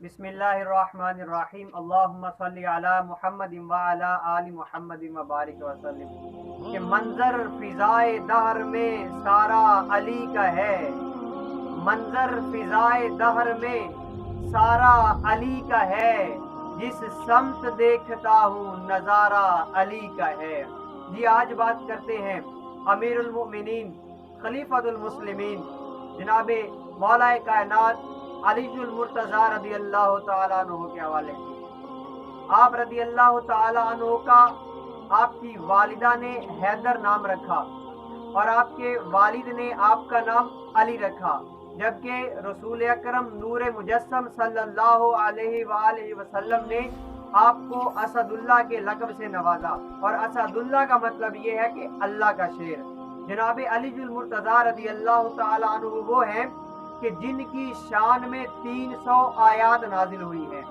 बिस्मिल्लाहिर्रहमानिर्रहीम अल्लाहुम्मा सल्ली अला मुहम्मद व अला आलि मुहम्मद व बारिक वसल्लम। कि मंजर फिजाए दहर में सारा अली का है, मंजर फिजाए दहर में सारा अली का है, जिस समत देखता हूँ नज़ारा अली का है। जी आज बात करते हैं अमीरुल मोमिनीन खलीफतुल मुस्लिमीन जनाबे मौलाए कायनात अलीजुल मुर्तज़ा रदी अल्लाह तआला अन्हु के हवाले से। आप रदी अल्लाह तआला अन्हु का आपकी वालिदा ने हैदर नाम रखा और आपके वालिद ने आपका नाम अली रखा, जबकि रसूल अकरम नूर मुजस्सम सल्लल्लाहु अलैहि वसल्लम ने आपको असदुल्लाह के लक़ब से नवाजा। और असदुल्लाह का मतलब ये है कि अल्लाह का शेर। जनाब अलीजुल मुर्तज़ा रदी अल्लाह तआला अन्हु वो हैं कि जिनकी शान में 300 आयात नाजिल हुई है।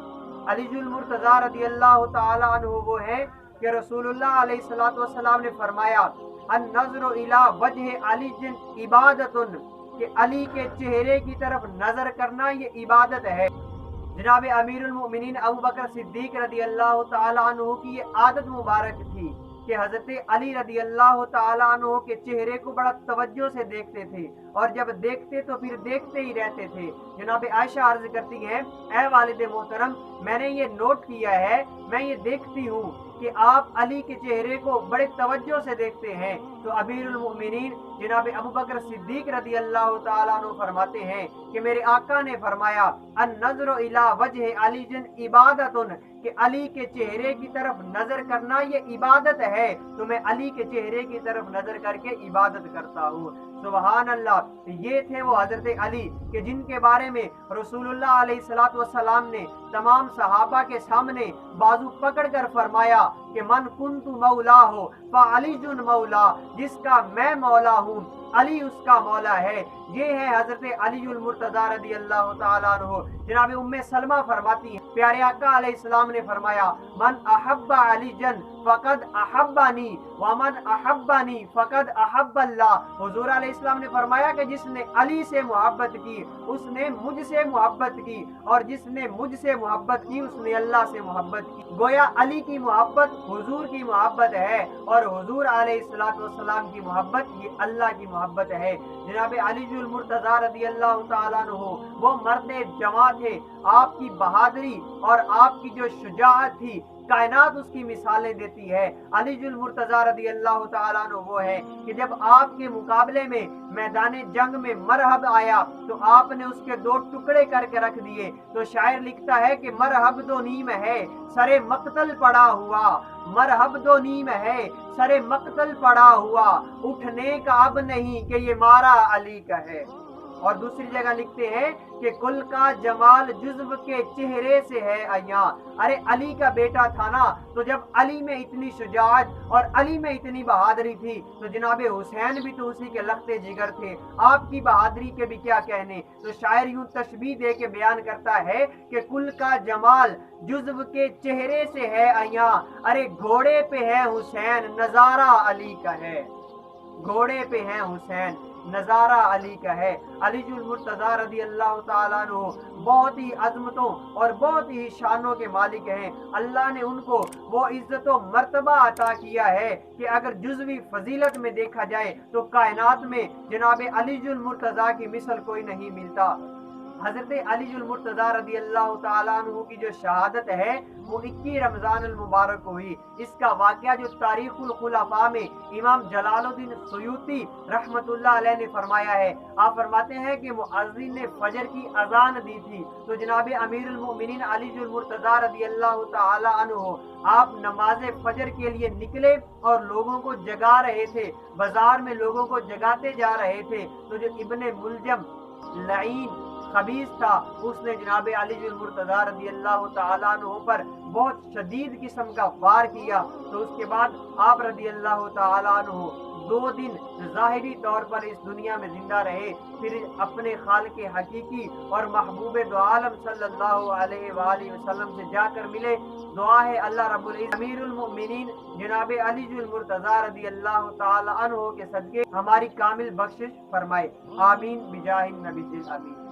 अलीजुल मुर्तज़ा रदी अल्लाह तआला अन्हु वो है कि रसूलुल्लाह अलैहिस्सलातु वस्सलाम ने फरमाया अन नज़्रु इला वजह अली इबादतुन, कि अली के चेहरे की तरफ नजर करना ये इबादत है। जनाब अमीरुल मोमिनीन अबू बकर सिद्दीक रदी अल्लाह तआला अन्हु की ये आदत मुबारक थी कि हज़रत अली रदी अल्लाह तआला अन्हु के चेहरे को बड़ा तवज्जो से देखते थे और जब देखते तो फिर देखते ही रहते थे। जनाब आयशा अर्ज करती हैं, ऐ वालिद मोहतरम, मैंने ये नोट किया है, मैं ये देखती हूँ कि आप अली के चेहरे को बड़े तवज्जो से देखते हैं। तो अमीरुल मोमिनीन जनाब अबू बकर सिद्दीक रदी अल्लाह तआला अन्हु फरमाते हैं कि मेरे आका ने फरमाया अन नज़्रु इला वजह अली इबादतुन, कि अली के चेहरे की तरफ नजर करना ये इबादत है, तो मैं अली के चेहरे की तरफ नजर करके इबादत करता हूँ। सुभान अल्लाह। ये थे वो हजरत अली कि जिनके बारे में रसूलुल्लाह अलैहिस्सलातु वस्सलाम ने तमाम सहाबा के सामने बाजू पकड़कर फरमाया कि मन कुन्तु मौला हो फ अलीजुन मौला, जिसका मैं मौला हूँ अली उसका मौला है। ये है हजरत अलीजुल मुर्तज़ा रदी अल्लाह तआला अन्हु। जनाब उम्मे सलमा फरमाती हैं, प्यारे आका अलैहिस्सलाम ने फरमाया मन अहब्बा अलीजन फकद अहब्बानी व मन अहब्बानी फकद अहब्बल्लाह। हुजूर अलैहिस्सलाम ने फरमाया कि जिसने अली से मोहब्बत की उसने मुझसे मोहब्बत की, और जिसने मुझसे मोहब्बत की उसने अल्लाह से मोहब्बत की। गोया अली की मोहब्बत हुजूर की मोहब्बत है और हुजूर अलैहिस्सलातु वस्सलाम की मोहब्बत ये अल्लाह की मोहब्बत है। जनाब अलीजुल मुर्तज़ा रदी अल्लाह तआला अन्हु वो मर्द जवां थे। आपकी बहादुरी और आपकी जो शुजाअत थी कायनात उसकी मिसालें देती है। अलीजुल मुर्तज़ा रदी अल्लाह तआला अन्हु वो है कि जब आपके मुकाबले में मैदान जंग में मरहब आया तो आपने उसके 2 टुकड़े करके रख दिए। तो शायर लिखता है कि मरहब दो नीम है सरे मक्तल पड़ा हुआ, मरहब दो नीम है सरे मक्तल पड़ा हुआ, उठने का अब नहीं कि ये मारा अली का है। और दूसरी जगह लिखते हैं कि कुल का जमाल जुज़्व के चेहरे से है अया। अरे अली का बेटा था ना, तो जब अली में इतनी शुजाअत और अली में इतनी बहादुरी थी तो जनाबे हुसैन भी तो उसी के लखते जिगर थे, आपकी बहादुरी के भी क्या कहने। तो शायर यूं तशबीह दे के बयान करता है कि कुल का जमाल जुज़्व के चेहरे से है अया, अरे घोड़े पे है हुसैन नजारा अली का है, घोड़े पे है हुसैन नजारा अली का है। अलीजुल मुर्तज़ा रदी अल्लाह तआला अन्हु बहुत ही अजमतों और बहुत ही शानों के मालिक हैं। अल्लाह ने उनको वो इज्जत व मर्तबा अता किया है कि अगर जुज़वी फजीलत में देखा जाए तो कायनात में जनाब अलीजुल मुर्तज़ा की मिसल कोई नहीं मिलता। हजरत अलीजुल मुर्तज़ा रदी अल्लाह तआला अन्हु की जो शहादत है वो 21 रमज़ान अल मुबारक हुई। इसका वाक़या जो तारीख़ुल खुलफ़ा में इमाम जलालुद्दीन सुयूती रहमतुल्लाह अलैह ने फरमाया है। आप फरमाते हैं कि मुअज़्ज़िन ने फजर की अज़ान दी थी तो जनाब अमीरुल मोमिनीन अलीजुल मुर्तज़ा रदी अल्लाह तआला अन्हु आप नमाज फजर के लिए निकले और लोगों को जगा रहे थे, बाजार में लोगों को जगाते जा रहे थे। तो जो इब्ने मुलजम लईन खबीस था उसने जनाब अलीजुल मुर्तज़ा रदी अल्लाह तआला अन्हु पर बहुत शदीद किस्म का वार किया। तो उसके बाद आप रदी अल्लाह तआला अन्हु 2 दिन ज़ाहिरी तौर पर इस दुनिया में जिंदा रहे, फिर अपने खालिक़ हकीकी और महबूब दो आलम सल्लल्लाहु अलैहि वसल्लम से जाकर मिले। दुआ है अल्लाह रब्बुल इज़्ज़त अमीरुल मोमिनीन जनाब अलीजुल मुर्तज़ा रदी अल्लाह तआला अन्हु के सदके हमारी कामिल बख्शिश फरमाए। आमीन बिजाहिन नबी आमीन।